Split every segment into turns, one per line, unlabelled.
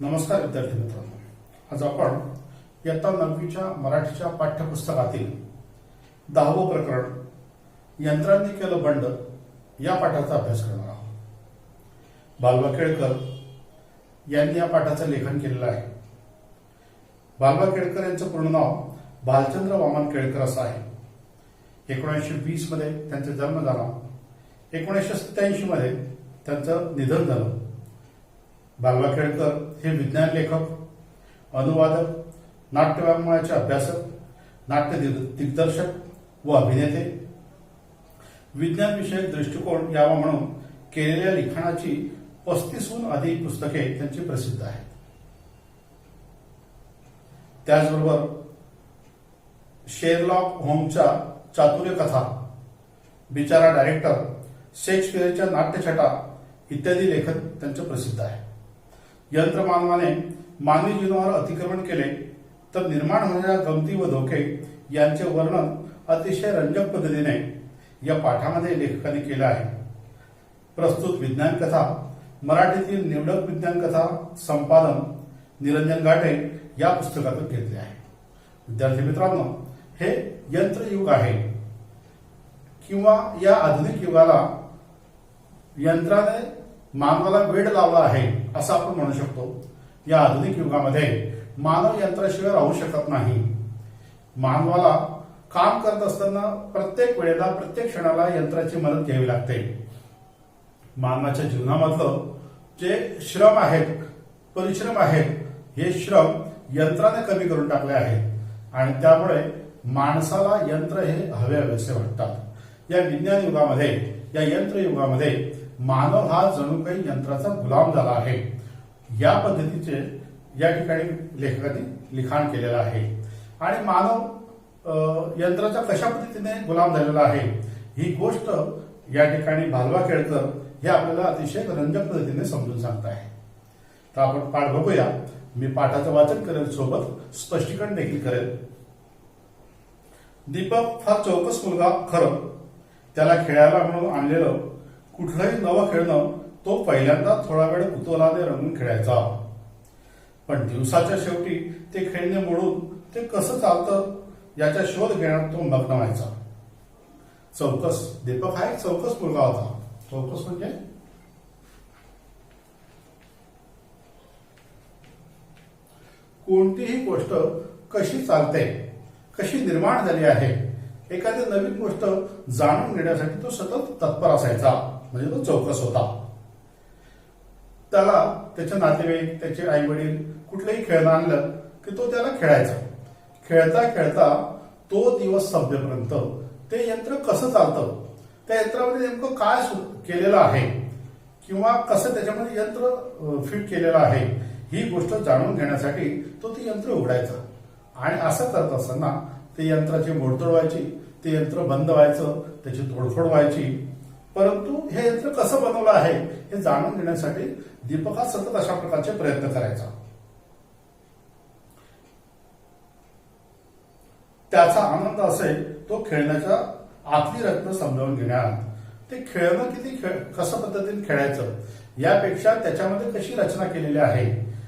नमस्कार विद्यार्थी मित्रांनो, आज आपण इयत्ता 9वीच्या मराठीच्या पाठ्यपुस्तकातील 10वं प्रकरण यंत्रांनी केलं बंड या पाठाचा अभ्यास करणार आहोत। बालवा केळकर यांनी या पाठाचं लेखन केलेलं आहे। बालवा केळकर यांचं पूर्ण नाव भालचंद्र वामन केळकर असं आहे। 1920 मध्ये त्यांचा जन्म झाला। 1987 मध्ये त्यांचं निधन झालं। बालवा केळकर हे विज्ञान लेखक, अनुवादक, नाट्यवाङ्मयाचे अभ्यासक, नाट्य दिग्दर्शक व अभिनेते, विज्ञान विषयक दृष्टिकोन यावा म्हणून केलेल्या लिखाणाची 35हून अधिक पुस्तके त्यांची प्रसिद्ध आहेत। त्याचबरोबर शेरलॉक होम्सच्या चातुर्य कथा, बिचारा डायरेक्टर, शेक्सपियरच्या नाट्यछटा इत्यादी लेखन त्यांचे प्रसिद्ध आहे। यंत्रमानवाने मानवी जीवनावर अतिक्रमण केले तर निर्माण होणाऱ्या गमती व धोके यांचे वर्णन अतिशय रंजक पद्धतीने या पाठामध्ये लेखकाने केलं आहे। प्रस्तुत विज्ञान कथा मराठीतील निवडक विज्ञान कथा संपादन निरंजन घाटे या पुस्तकातून घेतले आहे। विद्यार्थी मित्रांनो, हे यंत्रयुग आहे किंवा या आधुनिक युगाला यंत्राने मानवाला वेड लावला आहे असं आपण म्हणू शकतो। या आधुनिक युगामध्ये मानव यंत्राशिवाय राहू शकत नाही। मानवाला काम करत असताना प्रत्येक वेळेला, प्रत्येक क्षणाला यंत्राची मदत घ्यावी लागते। मानवाच्या जीवनामधलं जे श्रम आहेत, परिश्रम आहेत, हे श्रम यंत्राने कमी करून टाकले आहेत आणि त्यामुळे माणसाला यंत्र हे हवेसे वाटतात। या विज्ञान युगामध्ये, या यंत्र युगामध्ये मानव हा जणू काही यंत्राचा गुलाम झाला आहे। या पद्धतीचे या ठिकाणी लेखकाने लिखाण केलेलं आहे आणि मानव यंत्राच्या कशा पद्धतीने गुलाम झालेला आहे ही गोष्ट या ठिकाणी बालवा केळकर हे आपल्याला अतिशय रंजक पद्धतीने समजून सांगत आहे। तर आपण पाठ बघूया। मी पाठाचं वाचन करेल, सोबत स्पष्टीकरण देखील करेल। दीपक फार चौकस मुलगा खरं। त्याला खेळायला म्हणून आणलेलं कुठलंही नवं खेळणं तो पहिल्यांदा थोडा वेळ कुतूहलाने रंगून खेळायचा, पण दिवसाच्या शेवटी ते खेळणे मोडून ते कसं चालतं याचा शोध घेण्यात तो मग्न व्हायचा। चौकस, दीपक हा एक चौकस मुलगा होता। चौकस म्हणजे कोणतीही गोष्ट कशी चालते, कशी निर्माण झाली आहे, एखादी नवीन गोष्ट जाणून घेण्यासाठी तो सतत तत्पर असायचा, म्हणजे तो चौकस होता। त्याला त्याचे नातेवाईक, त्याचे आई वडील कुठलंही खेळणं आणलं की तो त्याला खेळायचा। खेळता खेळता तो दिवस संपेपर्यंत ते यंत्र कसं चालतं, त्या यंत्रामध्ये नेमकं काय केलेलं आहे किंवा कसं त्याच्यामध्ये यंत्र फिट केलेलं आहे ही गोष्ट जाणून घेण्यासाठी तो ते यंत्र उघडायचा आणि असं करत असताना ते यंत्राची मोडतोड व्हायची, ते यंत्र बंद व्हायचं, त्याची तोडफोड व्हायची। परंतु हे यंत्र कसं बनवलं आहे हे जाणून घेण्यासाठी दीपक हा सतत अशा प्रकारचे प्रयत्न करायचा। त्याचा आनंद असेल तो खेळण्याच्या आतली रचना समजावून घेण्यात, ते खेळणं किती कसं पद्धतीने खेळायचं यापेक्षा त्याच्यामध्ये कशी रचना केलेली आहे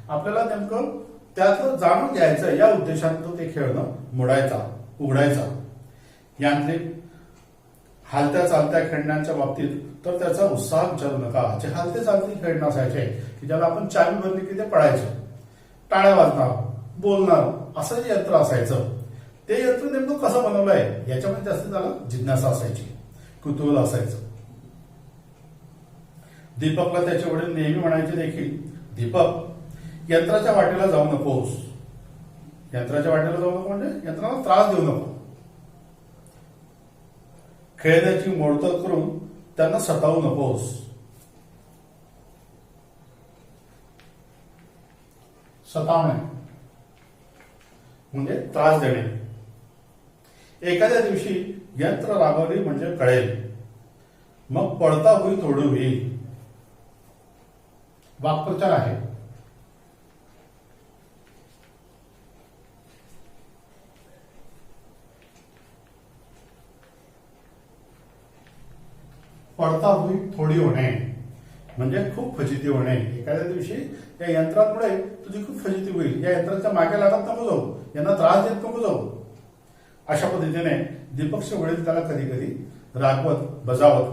आपल्याला नेमकं त्यातलं जाणून घ्यायचं, या उद्देशाने तो ते खेळणं मोडायचा, उघडायचा। यांत्रिक हालत्या चालत्या खेळण्यांच्या बाबतीत तर त्याचा उत्साह विचारू नका। जे हालते चालते खेळणं असायचे की ज्याला आपण चावी भरली की ते पडायचं, टाळ्या वाजणार, बोलणार, असं जे यंत्र असायचं ते यंत्र नेमकं कसं बनवलंय याच्यामध्ये जास्त त्याला जिज्ञासा असायची, कुतूहल असायचं। दीपकला त्याचे वडील नेहमी म्हणायचे देखील, दीपक यंत्राच्या वाटेला जाऊ नकोस। यंत्राच्या वाटेला जाऊ नको म्हणजे यंत्राला त्रास देऊ नको। खेळण्याची मोडतोड करून त्यांना सतावू नकोस। सतावणे म्हणजे त्रास देणे। एखाद्या दिवशी यंत्र रागावली म्हणजे कळेल, मग पडता होई थोडी होईल। वाक्प्रचार आहे। पडता हुई थोडी होणे म्हणजे खूप फजिती होणे. एखाद्या दिवशी या यंत्रामुळे तुझी खूप फजिती होईल. या यंत्राच्या मागे लागत नको जाऊ, यांना त्रास देत नको जाऊ. अशा पद्धतीने दीपकचे वडील त्याला कधी कधी रागवत बजावत,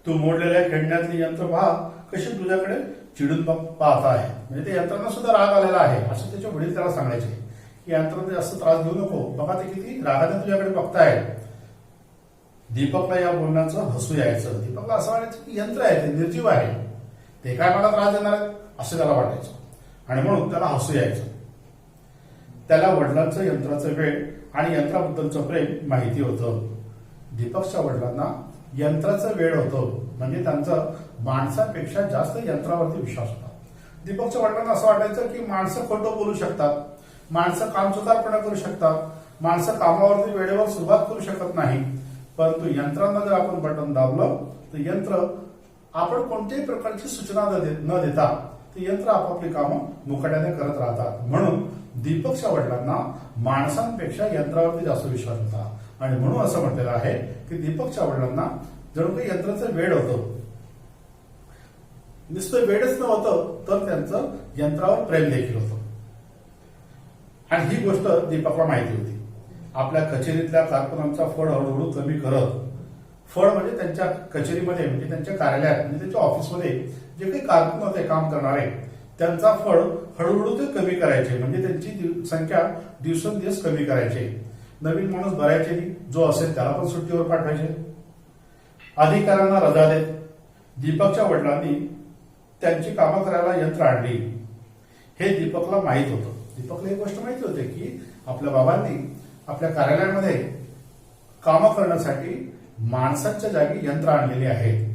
तू मोडलेल्या खेळण्यातली यंत्र पहा कशी तुझ्याकडे चिडून पाहत आहे. म्हणजे ते यंत्रांना सुद्धा राग आलेला आहे असं त्याचे वडील त्याला सांगायचे की यंत्रांना जास्त त्रास देऊ नको, बघा ते किती रागाने तुझ्याकडे बघताय. दीपकला या बोलण्याचं हसू यायचं. दीपकला असं वाटायचं की यंत्र आहे, ते निर्जीव आहे, ते काय मला त्रास देणार आहे असं त्याला वाटायचं आणि म्हणून त्याला हसू यायचं. त्याला वडिलांचं यंत्राचं वेळ आणि यंत्राबद्दलचं प्रेम माहिती होतं. दीपकच्या वडिलांना यंत्राचं वेळ होतं, म्हणजे त्यांचा माणसापेक्षा जास्त यंत्रावरती विश्वास होता. दीपकच्या वडिलांना असं वाटायचं की माणसं खोटं बोलू शकतात, माणसं कामचुकारपणा करू शकतात, माणसं कामावरती वेळेवर सुरुवात करू शकत नाही, परंतु यंत्रांना जर आपण बटन दाबलं तर यंत्र आपण कोणत्याही प्रकारची सूचना न देता ते यंत्र आपापली कामं मुकाट्याने करत राहतात. म्हणून दीपकच्या वडिलांना माणसांपेक्षा यंत्रावरती जास्त विश्वास होता आणि म्हणून असं म्हटलेलं आहे की दीपकच्या वडिलांना जणू काही यंत्राचं वेड होतं. नुसतं वेडच नव्हतं तर त्यांचं यंत्रावर प्रेम देखील होतं. आणि ही गोष्ट दीपकला माहिती होती. आपल्या कचेरीतल्या कारकुनांचा फळ हळूहळू कमी करत, फळ म्हणजे त्यांच्या कचेरीमध्ये म्हणजे त्यांच्या कार्यालयात म्हणजे त्यांच्या ऑफिसमध्ये जे काही कारकुन होते काम करणारे त्यांचा फळ हळूहळू ते कमी करायचे. म्हणजे त्यांची संख्या दिवसेंदिवस कमी करायचे. नवीन माणूस भरायचे, जो असेल त्याला पण सुट्टीवर पाठवायचे. अधिकाऱ्यांना रजा देत दीपकच्या वडिलांनी त्यांची कामं करायला यंत्र आणली. हे दीपकला माहित होतं. दीपकला एक गोष्ट माहिती होते की आपल्या बाबांनी आपल्या कार्यालयामध्ये कामं करण्यासाठी माणसाच्या जागी यंत्र आणलेली आहेत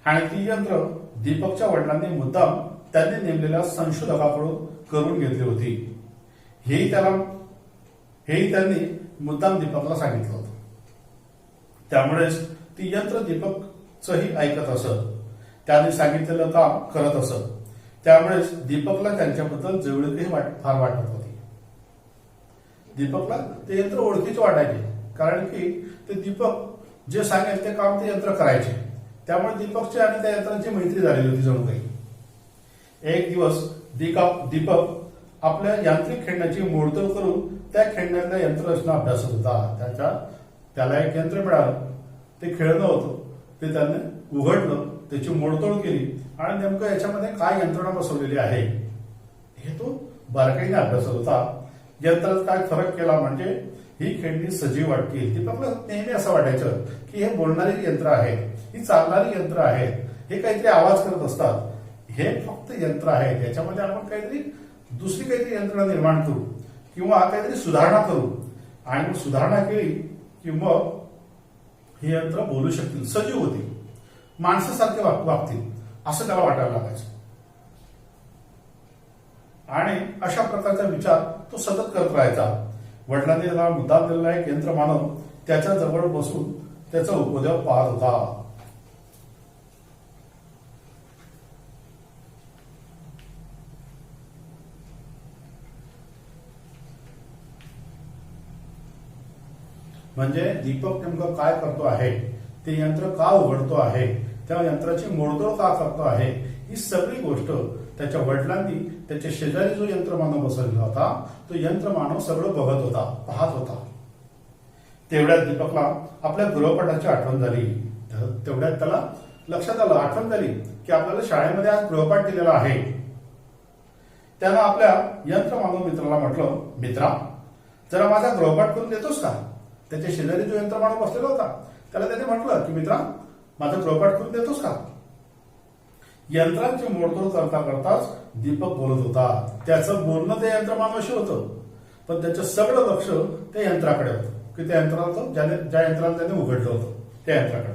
आणि ती यंत्र दीपकच्या वडिलांनी मुद्दाम त्यांनी नेमलेल्या संशोधकाकडून करून घेतली होती. हेही त्यांनी मुद्दाम दीपकला सांगितलं होतं. त्यामुळेच ती यंत्र दीपकचंही ऐकत असत, त्यांनी सांगितलेलं काम करत असत. त्यामुळेच दीपकला त्यांच्याबद्दल जवळीकही फार वाटत होती. दीपकला ते यंत्र ओळखीचे वाटायचे, कारण की ते दीपक जे सांगेल ते काम ते यंत्र करायचे. त्यामुळे दीपकची आणि त्या यंत्रांची मैत्री झालेली होती जणू काही. एक दिवस दीपक आपल्या यांत्रिक खेळण्याची मोडतोड करून त्या खेळण्यातल्या यंत्ररचना अभ्यासत होता. त्याला एक यंत्र मिळालं, ते खेळणं होतं, ते त्याने उघडलं, त्याची मोडतोड केली आणि नेमकं याच्यामध्ये काय यंत्रणा बसवलेली आहे हे तो बारकाईने अभ्यासत होता. यंत्रात काय फरक केला म्हणजे ही खेळणी सजीव वाटतील. दीपकला नेहमी असं वाटायचं की हे बोलणारी यंत्र आहेत, ही चालणारी यंत्र आहेत, हे काहीतरी आवाज करत असतात, हे फक्त यंत्र आहेत. याच्यामध्ये आपण दुसरी काहीतरी यंत्रणा निर्माण करू किंवा काहीतरी सुधारणा करू आणि मग सुधारणा केली की मग हे यंत्र बोलू शकतील, सजीव होतील, माणसासारखे वागतील असं त्याला वाटायला लागायचं. आणि अशा प्रकारचा विचार तो सतत करत राहायचा. वडिलांनी त्याला मुद्दाम दिलेला एक यंत्र मानव त्याच्या जवळ बसून त्याचा उपद्रव पाहत होता. म्हणजे दीपक नेमकं काय करतो आहे, ते यंत्र का उघडतो आहे, त्या यंत्राची मोडतोड का करतो आहे, ही सगळी गोष्ट त्याच्या वडिलांनी त्याच्या शेजारी जो यंत्रमानव बसवलेला होता तो यंत्रमानव सगळं बघत होता, पाहत होता. तेवढ्यात दीपकला आपल्या गृहपाठाची आठवण झाली. तेवढ्यात त्याला लक्षात आलं, आठवण झाली की आपल्याला शाळेमध्ये आज गृहपाठ दिलेला आहे. त्यानं आपल्या यंत्रमानव मित्राला म्हटलं, मित्रा जरा माझा गृहपाठ करून देतोस का. त्याच्या शेजारी जो यंत्रमानव बसलेला होता त्याला त्याने म्हटलं की मित्रा माझा गृहपाठ करून देतोस का. यंत्रांची मोडतोड करता करताच दीपक बोलत होता. त्याचं बोलणं त्या यंत्रमानवाशी होतं, पण त्याचं सगळं लक्ष त्या यंत्राकडे होतं की त्या यंत्राचं ज्या यंत्राला त्याने उघडलं होतं त्या यंत्राकडे.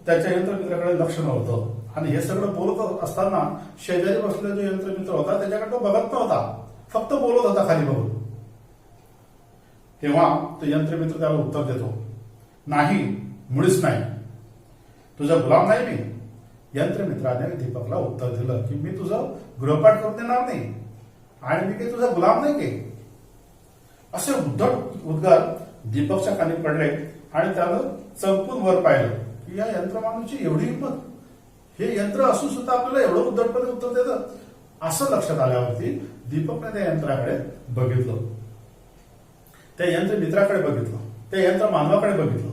त्याच्या यंत्रमित्राकडे लक्ष नव्हतं. आणि हे सगळं बोलत असताना शेजारी बसलेला जो यंत्रमित्र होता त्याच्याकडे तो बघत नव्हता, फक्त बोलत होता खाली बघून. तेव्हा तो यंत्रमित्र त्याला उत्तर देतो, नाही, मुळीच नाही, तुझा गुलाम नाही मी. यंत्रमित्राने दीपकला उत्तर दिलं की मी तुझं गृहपाठ करून देणार नाही आणि मी काही तुझा गुलाम नाही की. असे उद्धट उद्गार दीपकच्या कानी पडले आणि त्यानं चमकून वर पाहिलं की या यंत्रमानवाची एवढी हिंमत, हे यंत्र असून सुद्धा आपल्याला एवढं उद्धटपणे उत्तर देतं. असं लक्षात आल्यावरती दीपकने त्या यंत्राकडे बघितलं, त्या यंत्रमित्राकडे बघितलं, त्या यंत्र मानवाकडे बघितलं.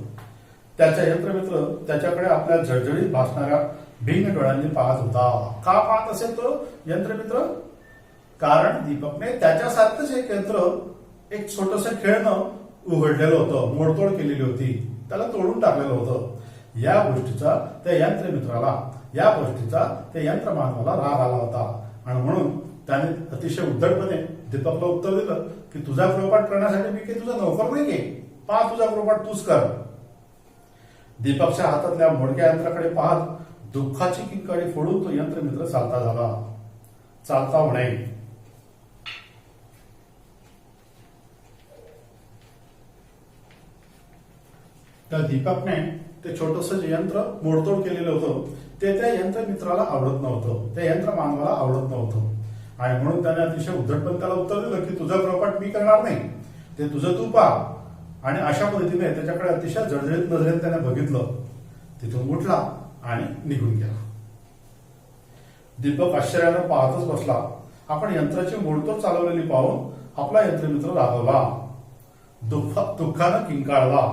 त्याचा यंत्रमित्र त्याच्याकडे आपल्या जळजळीत भासणाऱ्या भिंग डोळ्यांनी पाहत होता. का पाहत असेल तो यंत्रमित्र? कारण दीपकने त्याच्यासारखंच एक यंत्र, एक छोटस खेळणं उघडलेलं होतं, मोडतोड केलेली होती, त्याला तोडून टाकलेलं होतं. या गोष्टीचा त्या यंत्रमित्राला, या गोष्टीचा त्या यंत्रमानवाला राग आला होता आणि म्हणून त्याने अतिशय उद्धटपणे दीपकला उत्तर दिलं की तुझा गृहपाठ करण्यासाठी मी काही तुझा नोकर नाही की, पहा तुझा गृहपाठ तूच कर. दीपकच्या हातातल्या मोडक्या यंत्राकडे पाहत दुःखाची किंकाळी फोडून तो यंत्रमित्र चालता झाला. चालता म्हणे, त्या दीपकने ते छोटस जे यंत्र मोडतोड केलेलं होतं ते त्या यंत्रमित्राला आवडत नव्हतं, त्या यंत्रमानवाला आवडत नव्हतं. आणि म्हणून त्याने अतिशय उद्धटपणे त्याला उत्तर दिलं की तुझा गृहपाठ मी करणार नाही, ते तुझं तू पहा. आणि अशा पद्धतीने त्याच्याकडे अतिशय जळजळीत नजरेने त्याने बघितलं, तिथून उठला आणि निघून गेला. दीपक आश्चर्यानं पाहतच बसला. आपण यंत्राची मोडतोड चालवलेली पाहून आपला यंत्रमित्र रागवला, दुःखानं किंकाळला,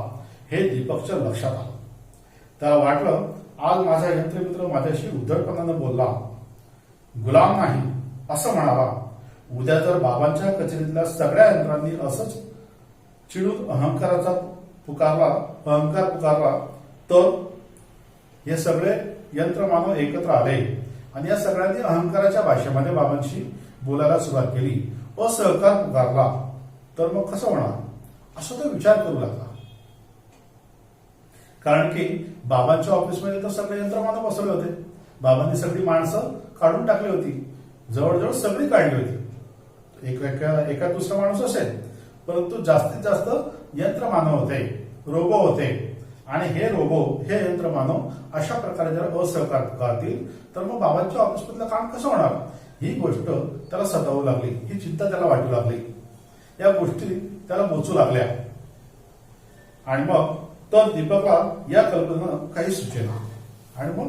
हे दीपकच्या लक्षात आलं. त्याला वाटलं आज माझा यंत्रमित्र माझ्याशी उद्धटपणानं बोलला, गुलाम नाही असं म्हणाला. उद्या जर बाबांच्या कचेरीतल्या सगळ्या यंत्रांनी असंच चिडून अहंकार पुकारला तर हे सगळे यंत्रमानव एकत्र आले आणि या सगळ्यांनी अहंकाराच्या भाषेमध्ये बाबांशी बोलायला सुरुवात केली, असहकार पुकारला तर मग कसं होणार, असं तो विचार करू लागला. कारण की बाबांच्या ऑफिसमध्ये तर सगळे यंत्रमानव बसवले होते, बाबांनी सगळी माणसं काढून टाकली होती, जवळजवळ सगळी काढली होती. एका दुसरा माणूस असेल, परंतु जास्तीत जास्त यंत्रमानव होते, रोबो होते. आणि हे रोबो, हे यंत्रमानव अशा प्रकारे जर असहकार पुकारतील तर मग बाबांच्या ऑफिसमधलं काम कसं होणार, ही गोष्ट त्याला सतावू लागली, ही चिंता त्याला वाटू लागली. या गोष्टी त्याला बोचू लागल्या. आणि मग तर दीपकला या कल्पना काही सुचेना. आणि मग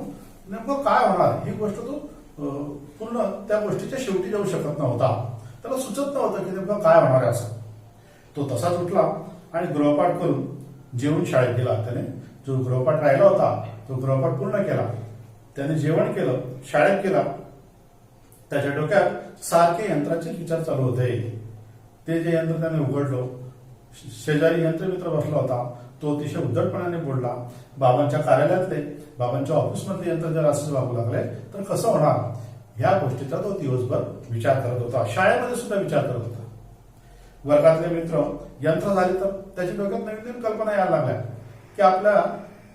नेमकं काय होणार ही गोष्ट तो पूर्ण त्या गोष्टीच्या शेवटी जाऊ शकत नव्हता. त्याला सुचत नव्हतं की नेमकं काय होणार आहे असं. तो तसाच उठला आणि गृहपाठ करून जेवून शाळेत गेला. त्याने जो गृहपाठ राहिला होता तो गृहपाठ पूर्ण केला. त्याने जेवण केलं, शाळेत गेला. त्याच्या डोक्यात सारखे यंत्राचे विचार चालू होते. ते जे यंत्र त्याने उघडलं, शेजारी यंत्रमित्र बसला होता, तो अतिशय उद्धटपणाने बोलला. बाबांच्या कार्यालयातले, बाबांच्या ऑफिसमधले यंत्र जर असंच वागू लागले तर कसं होणार, ह्या गोष्टीचा तो दिवसभर विचार करत होता. शाळेमध्ये सुद्धा विचार करत होता. वर्गातले मित्र यंत्र झाले तर त्याच्या डोक्यात नवीन नवीन कल्पना यायला लागल्या की आपल्या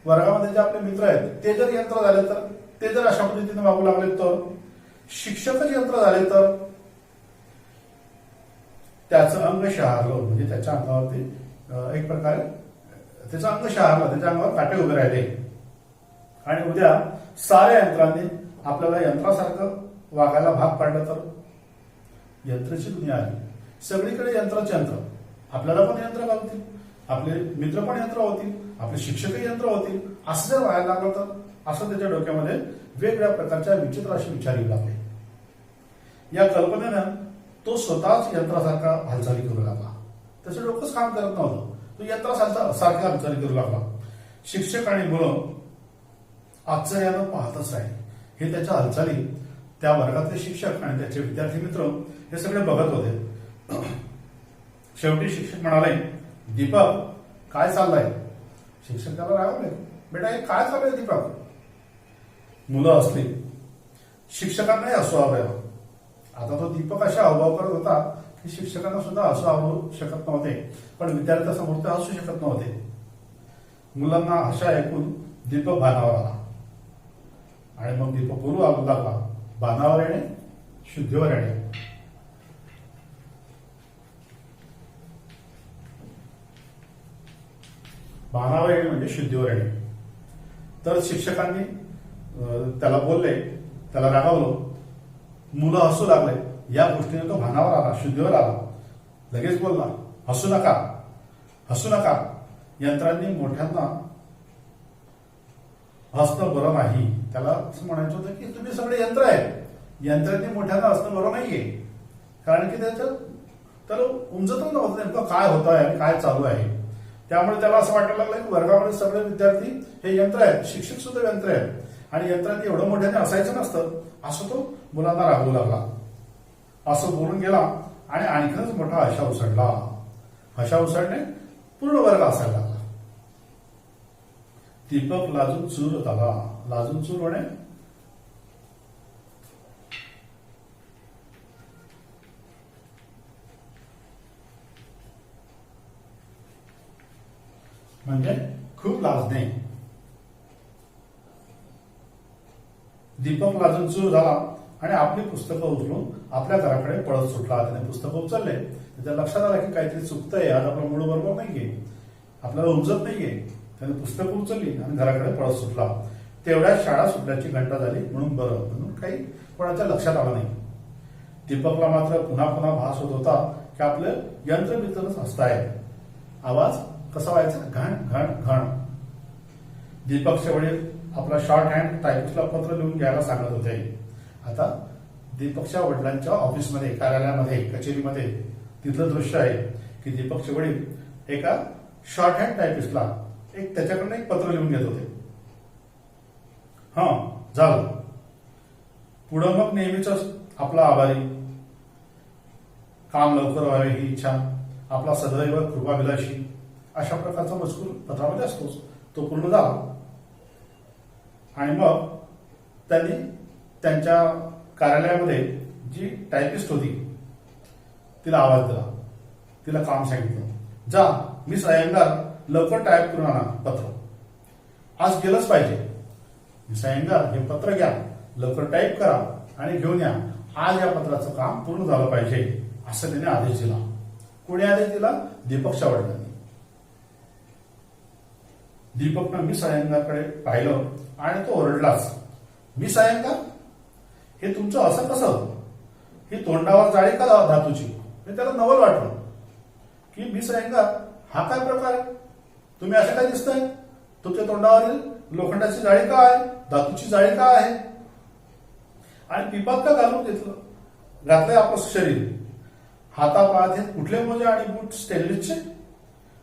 वर्गामध्ये जे आपले मित्र आहेत ते जर यंत्र झाले तर, ते जर अशा पद्धतीने वागू लागले तर, शिक्षकच यंत्र झाले तर, त्याचं अंग शहारलं, म्हणजे त्याच्या अंगावरती एक प्रकारे त्याचं अंग शहारलं, त्याच्या अंगावर काटे उभे राहिले. आणि उद्या साऱ्या यंत्रांनी आपल्याला यंत्रासारखं वागायला भाग पाडलं तर, यंत्राची दुनिया आली, सगळीकडे यंत्रच यंत्र. आपल्याला पण यंत्र घालतील, आपले मित्र पण यंत्र होतील, आपले शिक्षकही यंत्र होतील. असं जर व्हायला लागलं तर, असं त्याच्या डोक्यामध्ये वेगवेगळ्या प्रकारच्या विचित्र असे विचार येऊ लागले. या कल्पनेनं तो स्वतःच यंत्रासारखा हालचाली करू लागला. त्याचं डोकंच काम करत नव्हतं, तो यंत्रासारखा हालचाली करू लागला. शिक्षक आणि मुलं आश्चर्यानं पाहतच राहिले. हे त्याच्या हालचाली त्या वर्गातले शिक्षक आणि त्याचे विद्यार्थी मित्र हे सगळे बघत होते. शेवटी शिक्षक म्हणाले, दीपक काय चाललंय? शिक्षक त्याला रागवले, बेटा हे काय चाललंय दीपक? मुलं असली, शिक्षकांनाही हसू आलं. आता तो दीपक अशा हावभाव करत होता की शिक्षकांना सुद्धा हसू आवडू शकत नव्हते, पण विद्यार्थ्यांसमोर ते हसू शकत नव्हते. मुलांना हशा ऐकून दीपक भानावर आला. आणि मग दीपक बोलू लागला, भानावर येणे, शुद्धीवर येणे. भानावर येणे म्हणजे शुद्धीवर येणे. तर शिक्षकांनी त्याला बोलले, त्याला रागावलं. मुलं हसू लागले. या गोष्टीने तो भानावर आला, शुद्धीवर आला. लगेच बोलला, हसू नका, हसू नका. यंत्रांनी मोठ्यांना हसणं बरं नाही. त्याला असं म्हणायचं होतं की तुम्ही सगळे यंत्र आहे, यंत्राने मोठ्यानं हसणं बरं नाहीये. कारण की त्याला उमजतच नव्हतं नेमकं काय होत आहे, काय चालू आहे. त्यामुळे त्याला असं वाटायला लागलं की वर्गामध्ये सगळे विद्यार्थी हे यंत्र आहेत, शिक्षक सुद्धा यंत्र आहेत आणि यंत्राने एवढं मोठ्याने असायचं नसतं, असं तो मुलांना रागवू लागला. असं बोलून गेला आणि आणखीनच मोठा हशा उसळला. हशा उसळणे पूर्ण वर्ग असायला लागला. दीपक लाजून चूर झाला. लाजून चूर होणे म्हणजे खूप लाजणे. दीपक लाजून चूर झाला आणि आपली पुस्तकं उचलून आपल्या घराकडे पळत सुटला. त्याने पुस्तकं उचलले. त्याच्या लक्षात आलं की काहीतरी चुकतंय, आज आपला मूड बरोबर नाहीये, आपल्याला उमजत नाहीये. त्याने पुस्तकं उचलली आणि घराकडे पळत सुटला. तेवढ्यात शाळा सुटल्याची घंटा झाली म्हणून बरं म्हणून काही कोणाच्या लक्षात आलं नाही. दीपकला मात्र पुन्हा पुन्हा भास होत होता की आपलं यंत्रमित्रच हसताय. आवाज कसा व्हायचा? घण घण घण. दीपकचे वडील आपला शॉर्ट हँड टायपिस्टला पत्र लिहून घ्यायला सांगत होते. आता दीपकच्या वडिलांच्या ऑफिसमध्ये, कार्यालयामध्ये, कचेरीमध्ये तिथलं दृश्य आहे की दीपकचे वडील एका शॉर्ट हँड टायपिस्टला त्याच्याकडनं एक पत्र लिहून घेत होते. झालं. पुढं मग नेहमीच आपला आभारी, काम लवकर व्हावे ही इच्छा, आपला सदैव कृपाभिलाषी, अशा प्रकारचा मजकूर पत्रामध्ये असतोच. तो पूर्ण झाला आणि मग त्यांनी त्यांच्या कार्यालयामध्ये जी टायपिस्ट होती तिला आवाज दिला. तिला काम सांगितलं, जा मिस अय्यंगार लवकर टाईप करून आणा पत्र, आज गेलंच पाहिजे. मिस अय्यंगार हे पत्र घ्या, लवकर टाईप करा आणि घेऊन या, आज या पत्राचं काम पूर्ण झालं पाहिजे, असं त्याने आदेश दिला. कोणी आदेश दिला? दीपकच्या वडिलांनी. दीपकनं मिस अय्यंगारकडे पाहिलं आणि तो ओरडलाच, मिस अय्यंगार हे तुमचं असं कसं? ही तोंडावर जाळी का धातूची? हे त्याला नवल वाटलं की मिस अय्यंगार हा काय प्रकार आहे? तुम्ही असं काय दिसतंय? तुमच्या तोंडावरील लोखंडाची जाळी का आहे? धातूची जाळी का आहे? आणि पिपात का घालून घातलंय आपलं शरीर? हातापायात हे कुठले मोजे आणि बूट स्टेनलेसचे?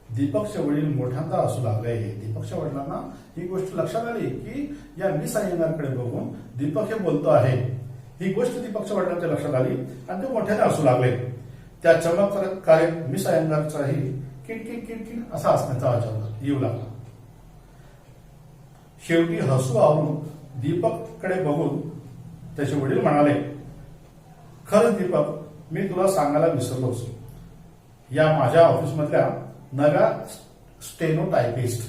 दीपकचे वडील मोठ्यांदा असू लागले. दीपकच्या वडिलांना ही गोष्ट लक्षात आली की या मिस अय्यंगारकडे बघून दीपक हे बोलतो आहे. ही गोष्ट दीपकच्या वडिलांच्या लक्षात आली आणि ते मोठ्याने असू लागले. त्या चमत्कारिक मिस अय्यंगारचाही किटकिट किटकिट असा असण्याचा आवाज येऊ लागला. शेवटी हसू आवरून दीपककडे बघून त्याचे वडील म्हणाले, खरंच दीपक, मी तुला सांगायला विसरलोच. या माझ्या ऑफिसमधल्या नव्या स्टेनो टायपिस्ट,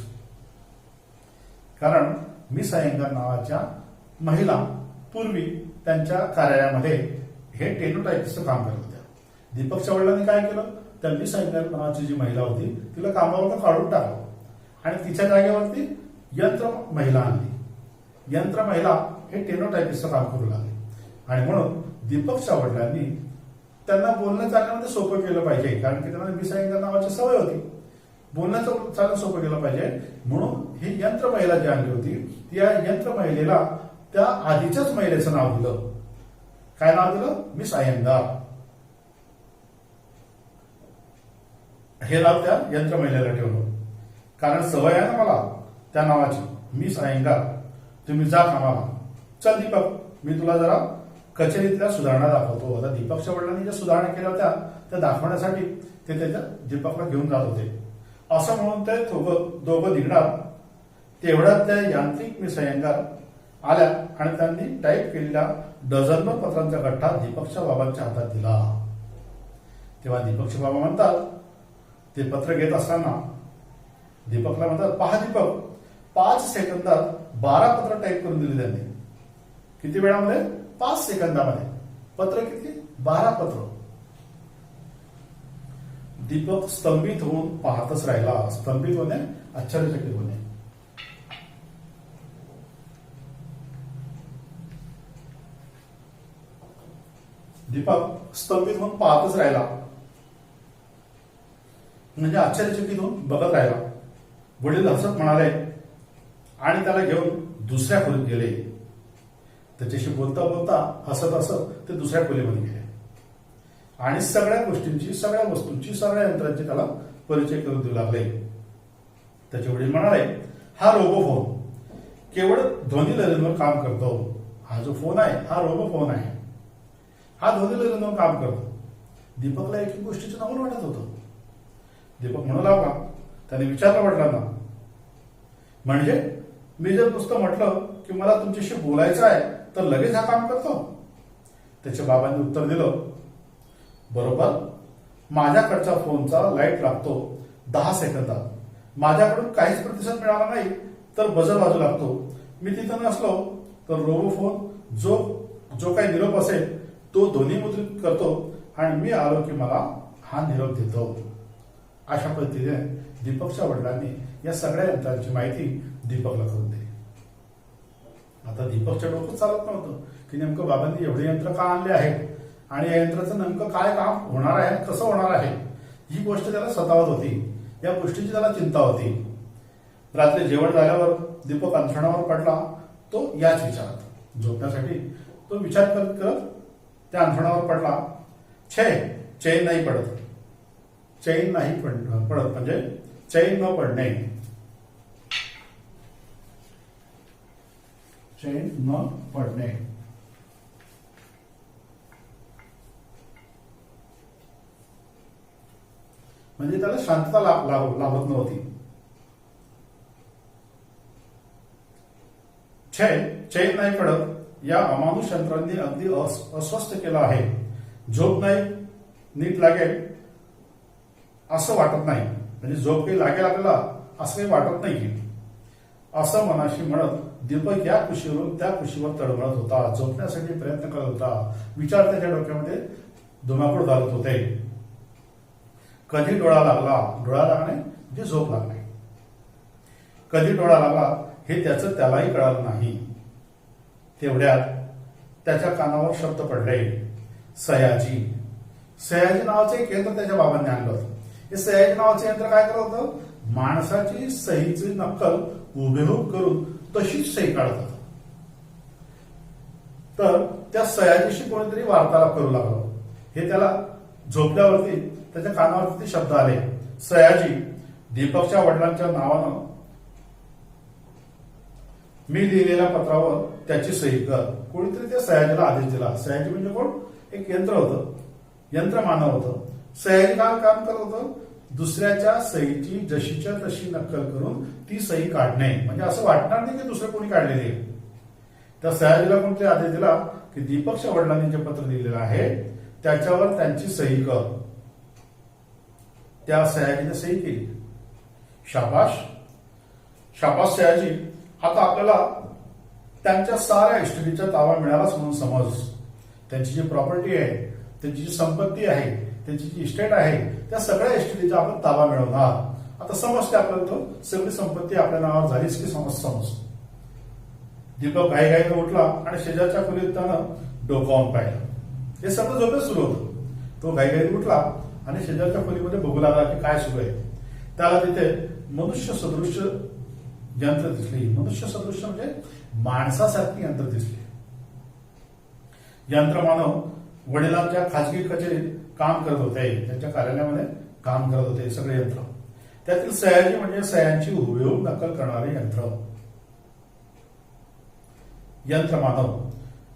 कारण मिस अय्यंगार नावाच्या महिला पूर्वी त्यांच्या कार्यालयामध्ये हे टेनो टायपिस्टचं काम करत होत्या. दीपकच्या वडिलांनी काय केलं? त्या मिस अय्यंगार नावाची जी महिला होती तिला कामावरून काढून टाकलं आणि तिच्या जागेवरती यंत्र महिला आणली. यंत्र महिला हे टेनो टायपिस्टचं काम करू लागले आणि म्हणून दीपकच्या वडिलांनी त्यांना बोलणं चालण्यामध्ये सोपं केलं पाहिजे, कारण की त्यांना मिस अय्यंगार नावाची सवय होती. बोलण्याचं चालणं सोपं केलं पाहिजे म्हणून ही यंत्र महिला जी आणली होती त्या यंत्र महिलेला त्या आधीच्याच महिलेचं नाव दिलं. काय नाव दिलं? मिस अय्यंगार. हे नाव त्या यंत्र महिलेला ठेवलं, कारण सवय आहे ना मला त्या नावाची, मिस अय्यंगार. तुम्ही जा कामाला. चल दीपक, मी तुला जरा कचेरीतल्या सुधारणा दाखवतो. आता दीपकच्या वडिलांनी ज्या सुधारणा केल्या होत्या त्या दाखवण्यासाठी ते त्याच्या दीपकला घेऊन जात होते. असं म्हणून ते दोघं निघणार. तेवढ्यात त्या यांत्रिक मिस अय्यंगार आल्या आणि त्यांनी टाईप केलेल्या डझनभर पत्रांचा गठ्ठा दीपकच्या बाबांच्या हातात दिला. तेव्हा दीपकचे बाबा म्हणतात, ते पत्र घेत असताना दीपकला म्हणतात, पहा दीपक, 5 सेकंदात 12 पत्र टाईप करून दिली त्यांनी. किती वेळामध्ये? 5 सेकंदामध्ये. पत्र किती? 12 पत्र. दीपक स्तंभित होऊन पाहतच राहिला. स्तंभित होणे, आश्चर्यचकित होणे. दीपक स्तंभित होऊन पाहतच राहिला, म्हणजे आश्चर्यचकित होऊन बघत राहिला. वडील हसत म्हणाले आणि त्याला घेऊन दुसऱ्या खोलीत गेले. त्याच्याशी बोलता बोलता हसत हसत ते दुसऱ्या खोलीमध्ये गेले आणि सगळ्या गोष्टींची, सगळ्या वस्तूंची, सगळ्या यंत्रांची त्याला परिचय करून देऊ लागले. त्याचे वडील म्हणाले, हा रोबो फोन केवळ ध्वनी लहरींवर काम करतो. हा जो फोन आहे हा रोबो फोन आहे, हा ध्वनी लहरींवर काम करतो. दीपकला एक गोष्टीचं नवल वाटत होतं. दीपक म्हणू लागला, त्याने विचारलं वडिलांना, म्हणजे मी जर नुसतं म्हटलं की मला तुमच्याशी बोलायचं आहे तर लगेच हा काम करतो? त्याच्या बाबांनी उत्तर दिलं, बरोबर. माझ्याकडच्या फोनचा लाईट लागतो 10 सेकंदात. माझ्याकडून काहीच प्रतिसाद मिळाला नाही तर बजर वाजू लागतो. मी तिथं नसलो तर रोबो फोन जो काही निरोप असेल तो ध्वनिमुद्रित करतो आणि मी आलो की मला हा निरोप देतो. अशा पद्धतीने दीपकच्या वडिलांनी या सगळ्या यंत्रांची माहिती दीपकला करून दिली. आता दीपकच्या डोकं चालत नव्हतं की नेमकं बाबांनी एवढे यंत्र का आणले आहेत आणि या यंत्राचं नेमकं काय काम होणार आहे, कसं होणार आहे, ही गोष्ट त्याला सतावत होती. या गोष्टीची त्याला चिंता होती. रात्री जेवण झाल्यावर दीपक अंथरुणावर पडला. तो याच विचारात झोपण्यासाठी तो विचार करत करत त्या अंथरुणावर पडला. चैन नाही पडत. चैन नाही पडत म्हणजे चैन न पडणे. चैन न पडणे म्हणजे त्याला शांतता लाभत नव्हती. चैन नाही पडत या अमानुष यंत्रांनी अगदी अस्वस्थ केलं आहे. झोप नाही नीट लागेल असं वाटत नाही, म्हणजे झोप काही लागेल आपल्याला असं काही वाटत नाही. असं मनाशी म्हणत दीपक या कुशीवरून त्या कुशीवर तडमळत होता. झोपण्यासाठी प्रयत्न करत होता. विचार त्याच्या डोक्यामध्ये धुमाकूळ घालत होते. कधी डोळा लागला, डोळा लागणे म्हणजे झोप लागणे, कधी डोळा लागला हे त्यालाही कळालं नाही. तेवढ्यात त्याच्या कानावर शब्द पडले, सयाजी. सयाजी नावाचं एक यंत्र त्याच्या बाबांनी आणलं होतं. हे सयाजी नावाचं यंत्र काय करत होतं, माणसाची सहीची नक्कल हुबेहूब करून तशीच सही काढत होतं. तर त्या सयाजीशी कोणीतरी वार्तालाप करू लागलं. हे त्याला झोपल्यावरती त्याच्या कानावरती शब्द आले, सयाजी, दीपकच्या वडिलांच्या नावानं मी लिहिलेल्या पत्रावर त्याची सही कर. कोणीतरी त्या सयाजीला आदेश दिला. सयाजी म्हणजे कोण, एक यंत्र होतं, यंत्रमानव होतं. सयाजी काय काम करत होतं, दुसऱ्याच्या सहीची जशीच्या तशी नक्कल करून ती सही काढणे, म्हणजे असं वाटणार नाही की दुसरं कोणी काढलेली आहे. त्या सयाजीला कोणतरी आदेश दिला की दीपकच्या वडिलांनी जे पत्र लिहिलेलं आहे त्याच्यावर त्यांची सही कर. त्या सयाजीने सही केली. शाबाश, शाबाश सयाजी. आता आपल्याला त्यांच्या साऱ्या इस्टेटीचा ताबा मिळालाच म्हणून समज. त्यांची जी प्रॉपर्टी आहे, त्यांची जी संपत्ती आहे, त्यांची जी इस्टेट आहे, त्या सगळ्या इस्टेटीचा आपण ताबा मिळवणार. आता समजते आपल्याला, तो सगळी संपत्ती आपल्या नावावर झालीच की समज. दीपक घाईघाईने उठला आणि शेजारच्या खोलीत त्यानं डोकावून पाहिलं. हे सगळं झोपेत सुरू होतं. तो घाईघाईने उठला आणि शेजारच्या खोलीमध्ये बघू लागला की काय सुरू आहे. त्याला तिथे मनुष्य सदृश यंत्र दिसली. मनुष्य सदृश म्हणजे माणसासारखी यंत्र दिसली. यंत्रमानव वडिलांच्या खाजगी कचेरीत काम करत होते, त्यांच्या कार्यालयामध्ये काम करत होते सगळे यंत्र. त्यातील सयाजी म्हणजे सयांची हुबेहूब नक्कल करणारे यंत्र. यंत्रमानव.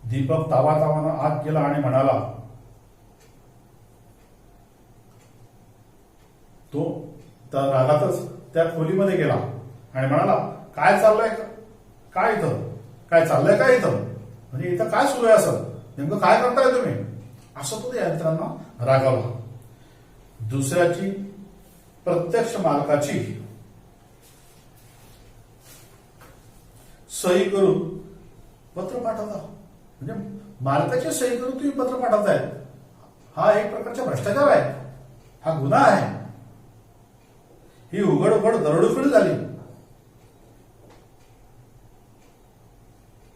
दीपक तावातावानं आत गेला आणि म्हणाला, तो त्या रागातच त्या खोलीमध्ये गेला आणि म्हणाला, काय चाललंय, काय इथं, काय चाललंय, काय इथं, म्हणजे इथं काय सुरू आहे, असं नेमकं काय करताय तुम्ही, असं तो त्या यंत्रांना रागावला. दुसऱ्याची प्रत्यक्ष मालकाची सही करून पत्र पाठवता, म्हणजे मालकाची सही करून तुम्ही पत्र पाठवताय, हा एक प्रकारचा भ्रष्टाचार आहे, हा गुन्हा आहे. ही उघड दरोडेखोरी झाली.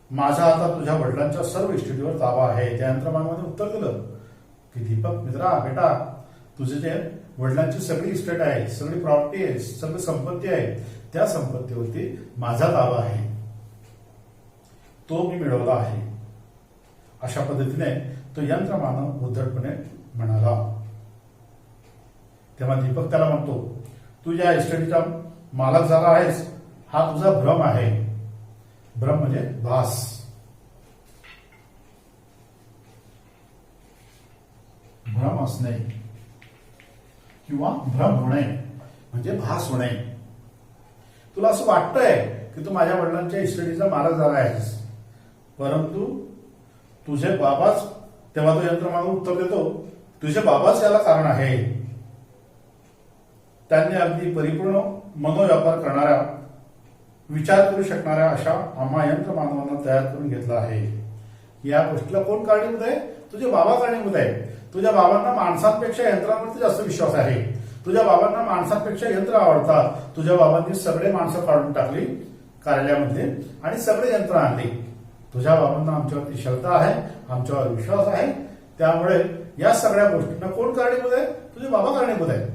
माझा आता तुझ्या वडिलांच्या सर्व इस्टेटीवर ताबा आहे. त्या यंत्रमानवाने उत्तर दिलं की दीपक मित्रा, बेटा, तुझे जे वडिलांची सगळी इस्टेट आहे, सगळी प्रॉपर्टी आहे, सगळी संपत्ती आहे, त्या संपत्तीवरती माझा ताबा आहे. तो मी मिळवला आहे. अशा पद्धतीने तो यंत्रमानव उद्धटपणे म्हणाला. तेव्हा दीपक त्याला म्हणतो, तू या इस्टेटचा मालक झाला आहेस, हा तुझा भ्रम आहे. भ्रम म्हणजे भास. भ्रम असणे किंवा भ्रम होणे म्हणजे भास होणे. तुला असं वाटतंय की तू माझ्या वडिलांच्या इस्टेटीचा मालक झाला आहेस, परंतु तुझे बाबाच, तेव्हा तो यंत्रमानव उत्तर देतो, तुझे बाबाच याला कारण आहे. त्यांनी अगदी परिपूर्ण मनोव्यापार करणाऱ्या, विचार करू शकणाऱ्या अशा आम्हा यंत्रमानवांना तयार करून घेतला आहे. या गोष्टीला कोण कारणीभूत आहे? तुझे बाबा कारणीभूत आहे. तुझ्या बाबांना माणसांपेक्षा यंत्रांवरती जास्त विश्वास आहे. तुझ्या बाबांना माणसांपेक्षा यंत्र आवडतात. तुझ्या बाबांनी सगळे माणसं काढून टाकली कार्यालयामध्ये आणि सगळे यंत्र आणली. तुझ्या बाबांना आमच्यावरती श्रद्धा आहे, आमच्यावर विश्वास आहे. त्यामुळे या सगळ्या गोष्टींना कोण कारणीभूत आहे? तुझे बाबा कारणीभूत आहे.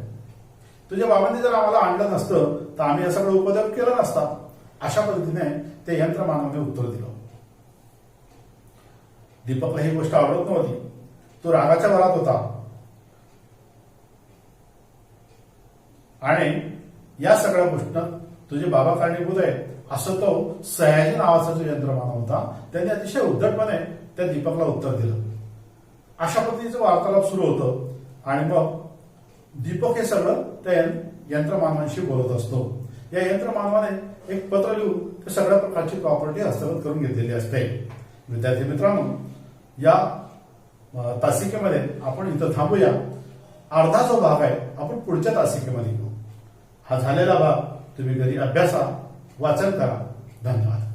तुझ्या बाबांनी जर आम्हाला आणलं नसतं तर आम्ही हे सगळं उपद्रव केला नसता. अशा पद्धतीने ते यंत्रमानवाने उत्तर दिलं. दीपकला ही गोष्ट आवडत नव्हती. तो रागाच्या भरात होता आणि या सगळ्या गोष्टींना तुझे बाबा कारणीभूत आहे असं तो सयाजी नावाचा जो यंत्रमानव होता त्याने अतिशय उद्धटपणे त्या दीपकला उत्तर दिलं. अशा पद्धतीचं वार्तालाप सुरू होतं आणि मग दीपक हे सगळं त्या यंत्रमानवांशी बोलत असतो. या यंत्रमानवाने एक पत्र लिहून त्या सगळ्या प्रकारची प्रॉपर्टी हस्तगत करून घेतलेली असते. विद्यार्थी मित्रांनो, या तासिकेमध्ये आपण इथं थांबूया. अर्धा जो भाग आहे आपण पुढच्या तासिकेमध्ये घेऊ. हा झालेला भाग तुम्ही घरी अभ्यासा, वाचन करा. धन्यवाद.